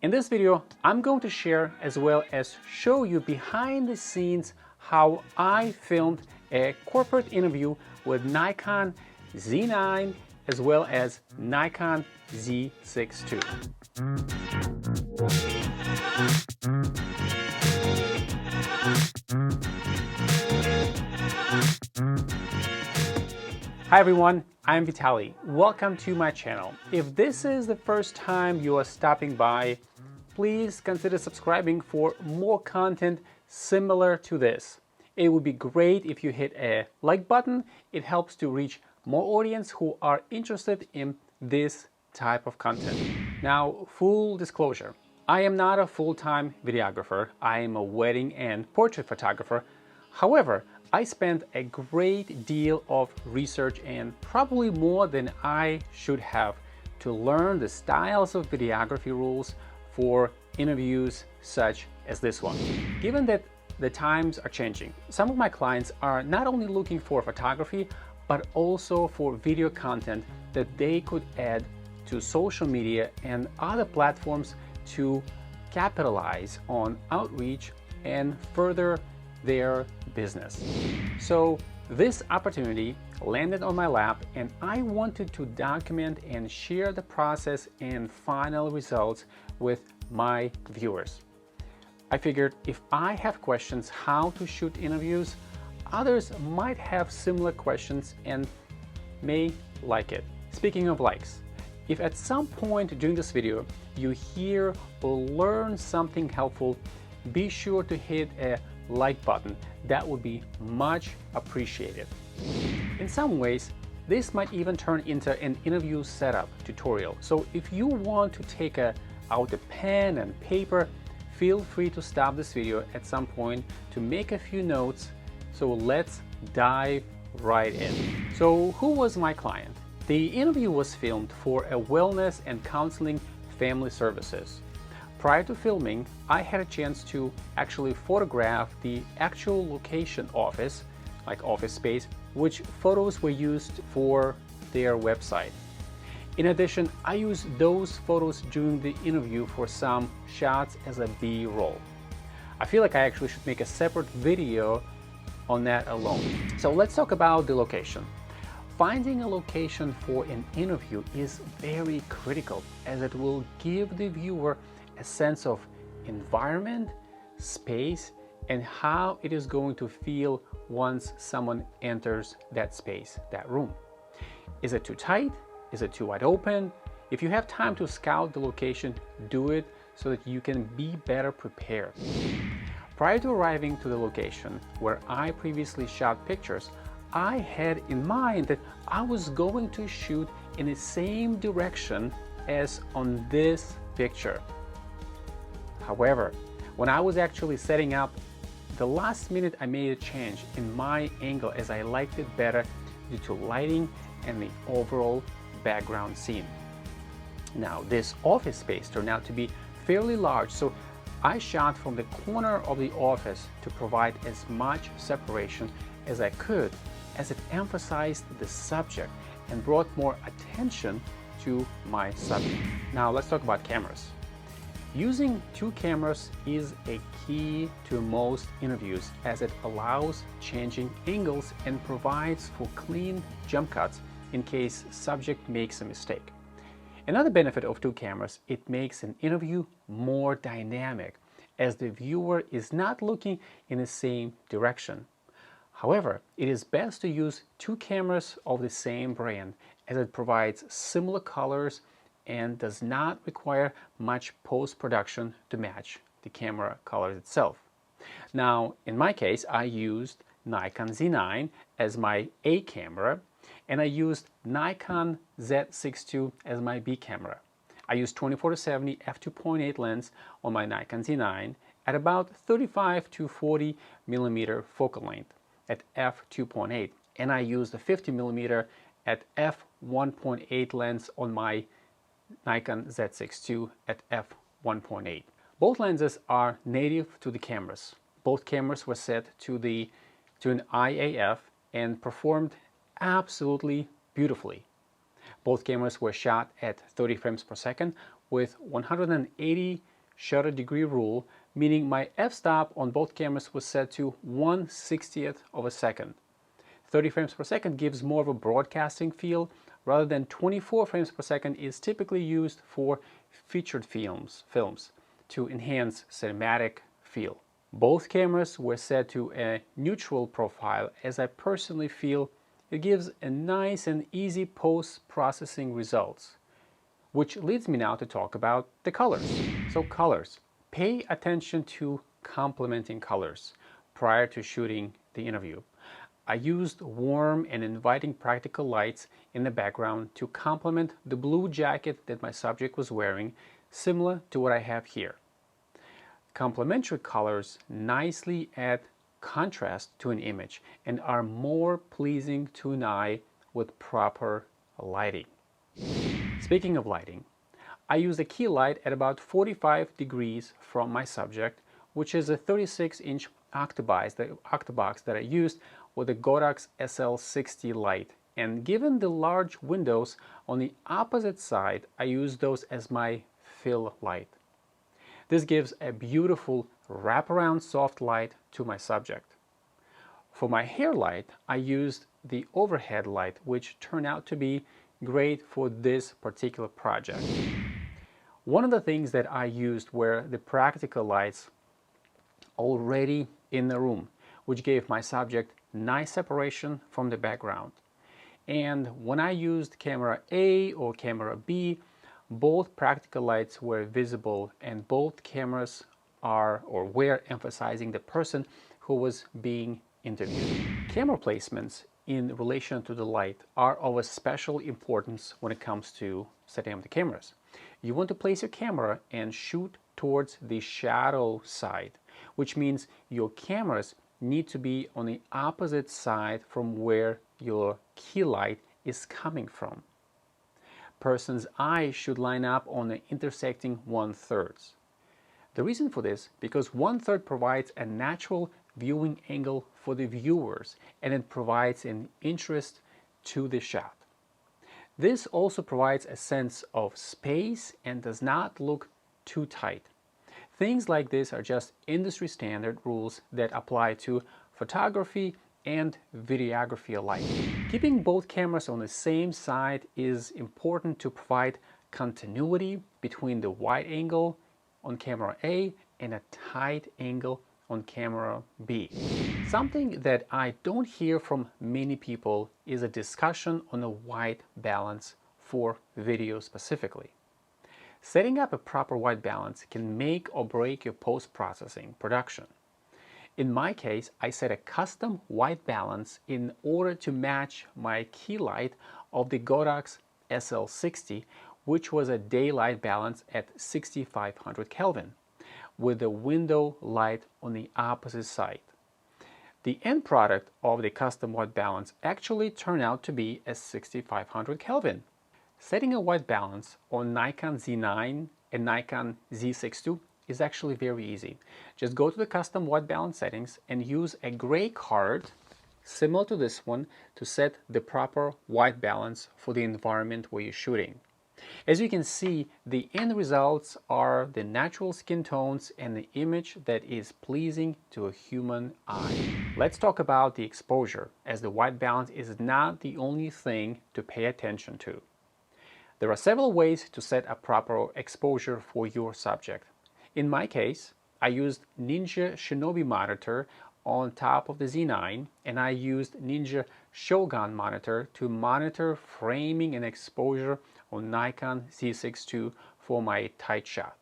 In this video, I'm going to share as well as show you behind the scenes how I filmed a corporate interview with Nikon Z9 as well as Nikon Z6II. Hi everyone, I'm Vitaly. Welcome to my channel. If this is the first time you are stopping by, please consider subscribing for more content similar to this. It would be great if you hit a like button. It helps to reach more audience who are interested in this type of content. Now, full disclosure, I am not a full-time videographer. I am a wedding and portrait photographer. However, I spent a great deal of research and probably more than I should have to learn the styles of videography rules for interviews such as this one. Given that the times are changing, some of my clients are not only looking for photography, but also for video content that they could add to social media and other platforms to capitalize on outreach and further their business. So this opportunity landed on my lap and I wanted to document and share the process and final results with my viewers. I figured if I have questions how to shoot interviews, others might have similar questions and may like it. Speaking of likes, if at some point during this video you hear or learn something helpful, be sure to hit a like button. That would be much appreciated. In some ways, this might even turn into an interview setup tutorial. So if you want to take out a pen and paper, feel free to stop this video at some point to make a few notes. So let's dive right in. So who was my client? The interview was filmed for a wellness and counseling family services. Prior to filming, I had a chance to actually photograph the actual location office, like office space, which photos were used for their website. In addition, I used those photos during the interview for some shots as a B-roll. I feel like I actually should make a separate video on that alone. So let's talk about the location. Finding a location for an interview is very critical as it will give the viewer a sense of environment, space, and how it is going to feel once someone enters that space, that room. Is it too tight? Is it too wide open? If you have time to scout the location, do it so that you can be better prepared. Prior to arriving to the location where I previously shot pictures, I had in mind that I was going to shoot in the same direction as on this picture. However, when I was actually setting up, the last minute I made a change in my angle as I liked it better due to lighting and the overall background scene. Now, this office space turned out to be fairly large, so I shot from the corner of the office to provide as much separation as I could, as it emphasized the subject and brought more attention to my subject. Now, let's talk about cameras. Using two cameras is a key to most interviews as it allows changing angles and provides for clean jump cuts in case subject makes a mistake. Another benefit of two cameras, it makes an interview more dynamic as the viewer is not looking in the same direction. However, it is best to use two cameras of the same brand as it provides similar colors and does not require much post-production to match the camera colors itself. Now, in my case, I used Nikon Z9 as my A camera, and I used Nikon Z6II as my B camera. I used 24-70 f2.8 lens on my Nikon Z9 at about 35 to 40 millimeter focal length at f2.8, and I used a 50 millimeter at f1.8 lens on my Nikon Z6II at f1.8. Both lenses are native to the cameras. Both cameras were set to an IAF and performed absolutely beautifully. Both cameras were shot at 30 frames per second with 180 shutter degree rule, meaning my f-stop on both cameras was set to 1/60th of a second. 30 frames per second gives more of a broadcasting feel, rather than 24 frames per second is typically used for featured films to enhance cinematic feel. Both cameras were set to a neutral profile, as I personally feel it gives a nice and easy post-processing results. Which leads me now to talk about the colors. So colors. Pay attention to complementing colors prior to shooting the interview. I used warm and inviting practical lights in the background to complement the blue jacket that my subject was wearing, similar to what I have here. Complementary colors nicely add contrast to an image and are more pleasing to an eye with proper lighting. Speaking of lighting, I use a key light at about 45 degrees from my subject, which is a 36-inch octobox that I used with a Godox SL60 light. And given the large windows on the opposite side, I use those as my fill light. This gives a beautiful wraparound soft light to my subject. For my hair light, I used the overhead light, which turned out to be great for this particular project. One of the things that I used were the practical lights already in the room, which gave my subject nice separation from the background. And when I used camera A or camera B, both practical lights were visible, and both cameras were emphasizing the person who was being interviewed. Camera placements in relation to the light are of a special importance when it comes to setting up the cameras. You want to place your camera and shoot towards the shadow side, which means your cameras need to be on the opposite side from where your key light is coming from. Person's eye should line up on the intersecting 1/3. The reason for this, because 1/3 provides a natural viewing angle for the viewers, and it provides an interest to the shot. This also provides a sense of space and does not look too tight. Things like this are just industry standard rules that apply to photography and videography alike. Keeping both cameras on the same side is important to provide continuity between the wide angle on camera A and a tight angle on camera B. Something that I don't hear from many people is a discussion on a white balance for video specifically. Setting up a proper white balance can make or break your post-processing production. In my case, I set a custom white balance in order to match my key light of the Godox SL60, which was a daylight balance at 6500 Kelvin, with the window light on the opposite side. The end product of the custom white balance actually turned out to be a 6500 Kelvin. Setting a white balance on Nikon Z9 and Nikon Z6II is actually very easy. Just go to the custom white balance settings and use a gray card similar to this one to set the proper white balance for the environment where you're shooting. As you can see, the end results are the natural skin tones and the image that is pleasing to a human eye. Let's talk about the exposure, as the white balance is not the only thing to pay attention to. There are several ways to set a proper exposure for your subject. In my case, I used Ninja Shinobi monitor on top of the Z9, and I used Ninja Shogun monitor to monitor framing and exposure on Nikon Z6II for my tight shot.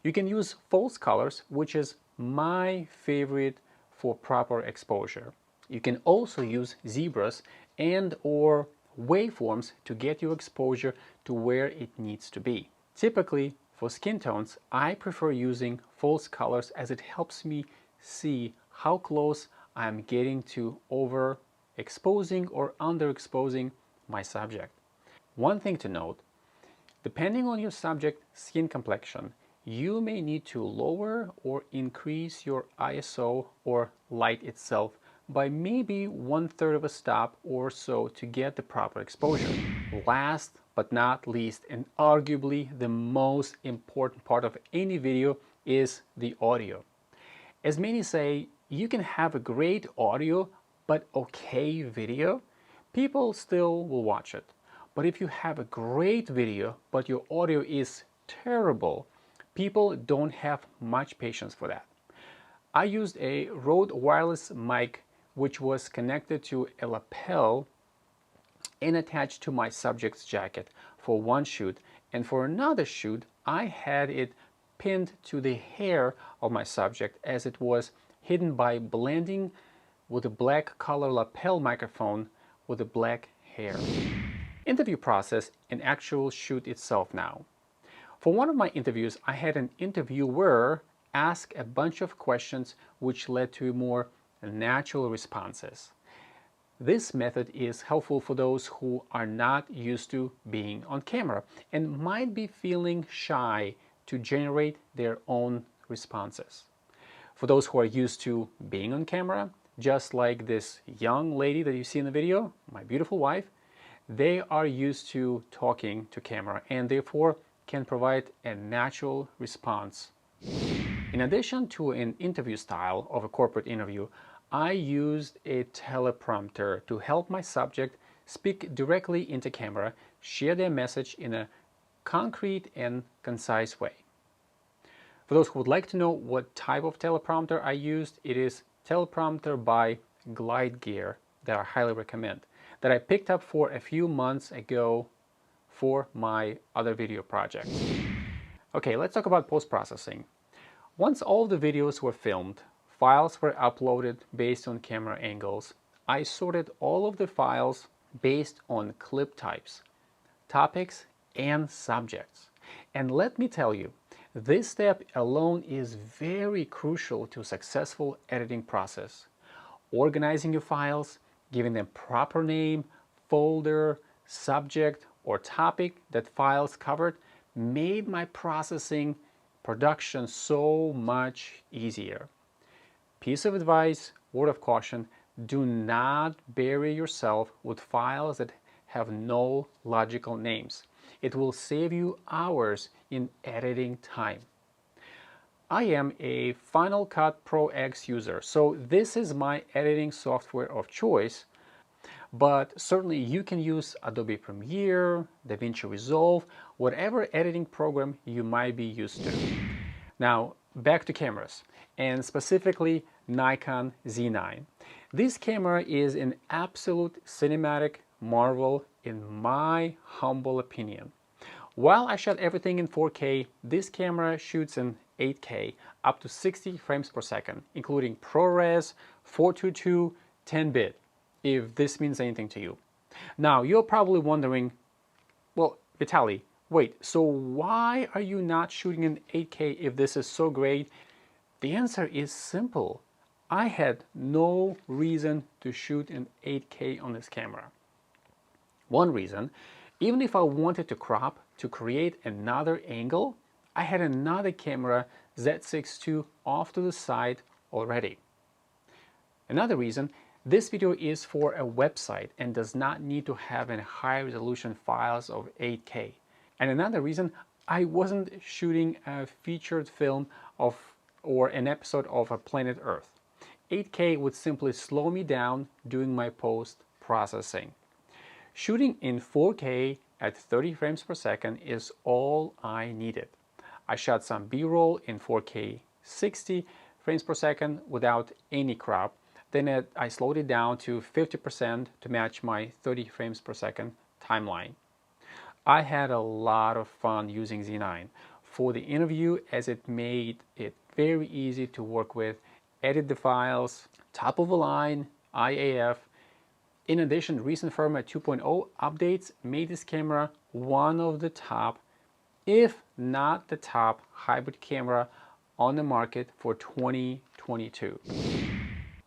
You can use false colors, which is my favorite for proper exposure. You can also use zebras and or waveforms to get your exposure to where it needs to be. Typically, for skin tones, I prefer using false colors as it helps me see how close I'm getting to overexposing or underexposing my subject. One thing to note, depending on your subject skin complexion, you may need to lower or increase your ISO or light itself by maybe 1/3 of a stop or so to get the proper exposure. Last but not least, and arguably the most important part of any video is the audio. As many say, you can have a great audio but okay video, people still will watch it. But if you have a great video but your audio is terrible, people don't have much patience for that. I used a Rode wireless mic which was connected to a lapel and attached to my subject's jacket for one shoot, and for another shoot I had it pinned to the hair of my subject as it was hidden by blending with a black color lapel microphone with the black hair. Interview process and actual shoot itself now. For one of my interviews, I had an interviewer ask a bunch of questions which led to more natural responses. This method is helpful for those who are not used to being on camera and might be feeling shy to generate their own responses. For those who are used to being on camera, just like this young lady that you see in the video, my beautiful wife, they are used to talking to camera and therefore can provide a natural response. In addition to an interview style of a corporate interview, I used a teleprompter to help my subject speak directly into camera, share their message in a concrete and concise way. For those who would like to know what type of teleprompter I used, it is Teleprompter by Glide Gear that I highly recommend, that I picked up for a few months ago for my other video projects. Okay, let's talk about post-processing. Once all the videos were filmed, files were uploaded based on camera angles. I sorted all of the files based on clip types, topics, and subjects. And let me tell you, this step alone is very crucial to a successful editing process. Organizing your files, giving them proper name, folder, subject, or topic that files covered made my processing production so much easier. Piece of advice, word of caution, do not bury yourself with files that have no logical names. It will save you hours in editing time. I am a Final Cut Pro X user, so this is my editing software of choice, but certainly you can use Adobe Premiere, DaVinci Resolve, whatever editing program you might be used to. Now, back to cameras, and specifically Nikon Z9. This camera is an absolute cinematic marvel in my humble opinion. While I shot everything in 4K, this camera shoots in 8K up to 60 frames per second, including ProRes, 422, 10-bit, if this means anything to you. Now, you're probably wondering, well, Vitaly, wait, so why are you not shooting in 8K if this is so great? The answer is simple. I had no reason to shoot in 8K on this camera. One reason, even if I wanted to crop to create another angle, I had another camera, Z6II, off to the side already. Another reason, this video is for a website and does not need to have a high resolution files of 8K. And another reason, I wasn't shooting a featured film or an episode of a Planet Earth. 8K would simply slow me down doing my post-processing. Shooting in 4K at 30 frames per second is all I needed. I shot some B-roll in 4K 60 frames per second without any crop. Then I slowed it down to 50% to match my 30 frames per second timeline. I had a lot of fun using Z9 for the interview, as it made it very easy to work with, edit the files, top of the line, IAF. In addition, recent firmware 2.0 updates made this camera one of the top, if not the top, hybrid camera on the market for 2022.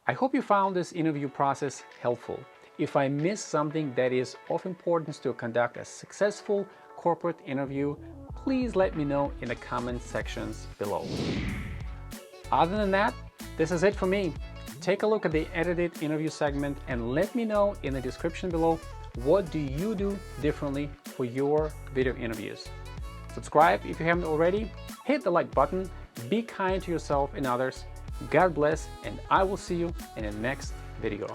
I hope you found this interview process helpful. If I missed something that is of importance to conduct a successful corporate interview, please let me know in the comment sections below. Other than that, this is it for me. Take a look at the edited interview segment and let me know in the description below what do you do differently for your video interviews? Subscribe if you haven't already, hit the like button, be kind to yourself and others. God bless, and I will see you in the next video.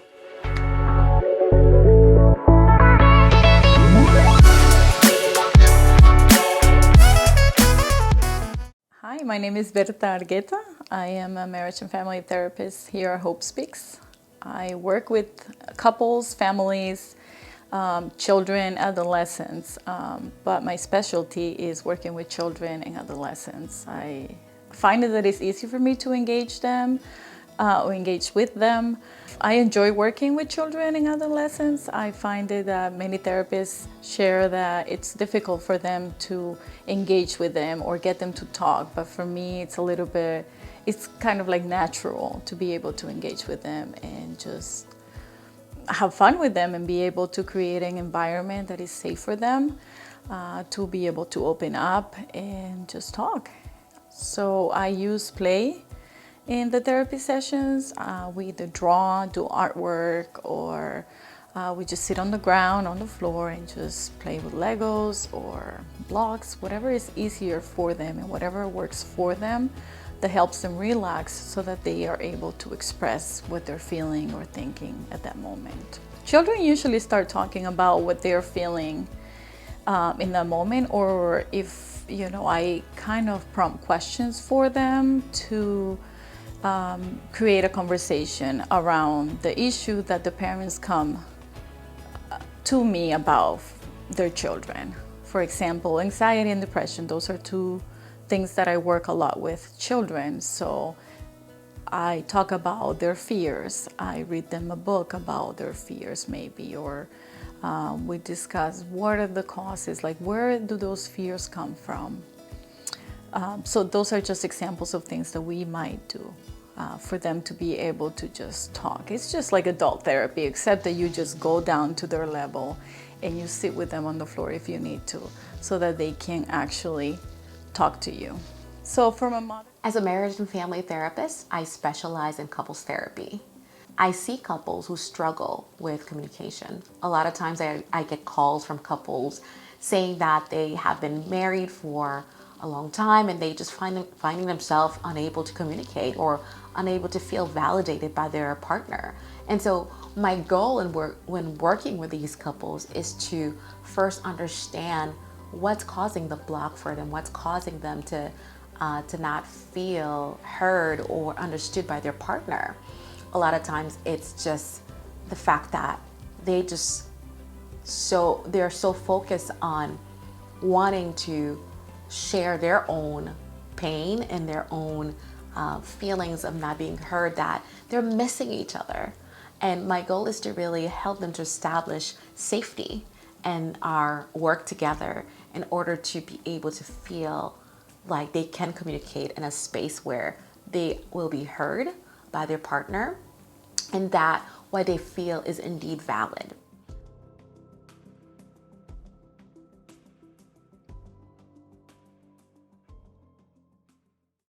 Hi, my name is Berta Argueta. I am a marriage and family therapist here at Hope Speaks. I work with couples, families, children, adolescents, but my specialty is working with children and adolescents. I find that it's easy for me to engage them or engage with them. I enjoy working with children and adolescents. I find that many therapists share that it's difficult for them to engage with them or get them to talk, but for me it's kind of like natural to be able to engage with them and just have fun with them and be able to create an environment that is safe for them to be able to open up and just talk. So I use play in the therapy sessions. We either draw, do artwork, or we just sit on the ground, on the floor, and just play with Legos or blocks, whatever is easier for them and whatever works for them that helps them relax so that they are able to express what they're feeling or thinking at that moment. Children usually start talking about what they're feeling in that moment, or if, I kind of prompt questions for them to create a conversation around the issue that the parents come to me about their children. For example, anxiety and depression, those are two things that I work a lot with children. So I talk about their fears. I read them a book about their fears maybe, or we discuss what are the causes, like where do those fears come from? So those are just examples of things that we might do for them to be able to just talk. It's just like adult therapy, except that you just go down to their level and you sit with them on the floor if you need to, so that they can actually talk to you. So from a mother. As a marriage and family therapist, I specialize in couples therapy. I see couples who struggle with communication. A lot of times I get calls from couples saying that they have been married for a long time and they just finding themselves unable to communicate or unable to feel validated by their partner. And so my goal when working with these couples is to first understand what's causing the block for them, what's causing them to not feel heard or understood by their partner. A lot of times it's just the fact that they're so focused on wanting to share their own pain and their own feelings of not being heard, that they're missing each other. And my goal is to really help them to establish safety and our work together in order to be able to feel like they can communicate in a space where they will be heard by their partner and that what they feel is indeed valid.